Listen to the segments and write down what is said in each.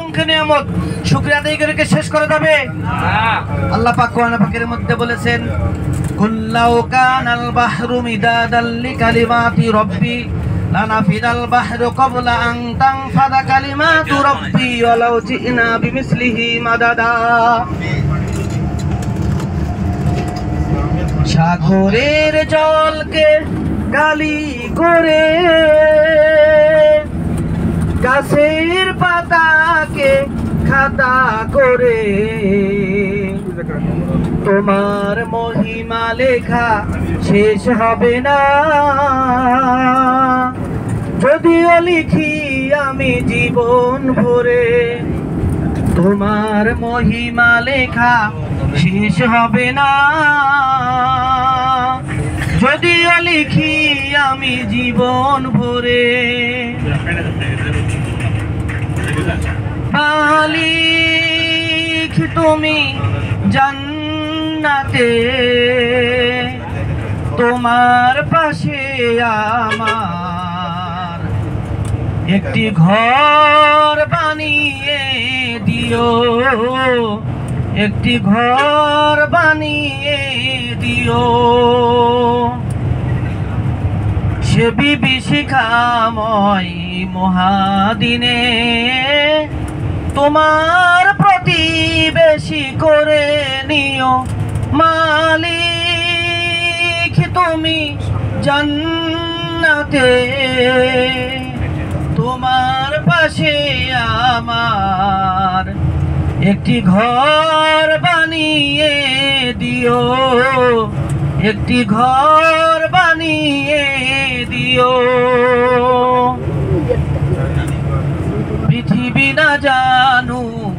অসংখ্য নিয়ামত শুকরিয়া আদায় করে শেষ করা যাবে? আল্লাহ পাক কোরআন পাকের মধ্যে বলেছেন, কুল্লাউ কানাল বাহরু মিদাদাল লিকালিমাতি রাব্বি লানাফিদাল বাহরু ক্বাবলা আন তানফাদা কালিমাতু রাব্বি ওয়ালাউ জিনা বিমিসলিহি মাদাদা। সাগরের জলকে গালি করে, গাছের পাতাকে খাতা করে, তোমার মহিমা লেখা শেষ হবে না। যদিও লিখি আমি জীবন ভরে, তোমার মহিমা লেখা শেষ হবে না। যদিও লিখি আমি জীবন ভরে। মালিক তুমি জান্নাতে, তোমার পাশে আমার একটি ঘর বানিয়ে দিও, একটি ঘর বানিয়ে দিও। সে বিভীষিকাময় মহাদিনে তোমার প্রতিবেশী করে নিও। মালিক তুমি জান্নাতে, তোমার পাশে আমার একটি ঘর বানিয়ে দিও, একটি ঘর বানিয়ে দিও। পৃথিবী না জানুক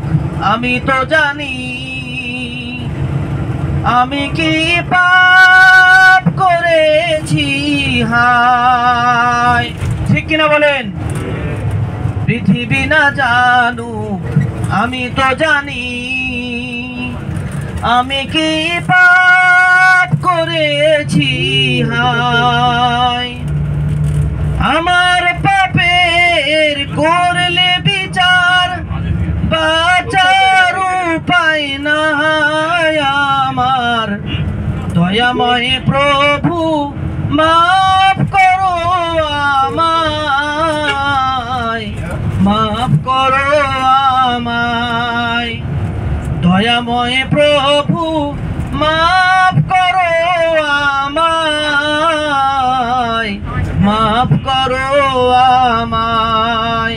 আমি তো জানি, আমি কি পাপ করেছি হায়। ঠিক কিনা বলেন? পৃথিবী না জানুক আমি তো জানি, আমি কি পাপ করেছি হায়। আমার পাপের করলে বিচার, বাঁচার উপায় নাই আমার। দয়াময় প্রভু মাফ করো আমায়, মাফ করো আমায়। দয়াময় প্রভু মাফ করো আমায়, মাফ করো আমায়।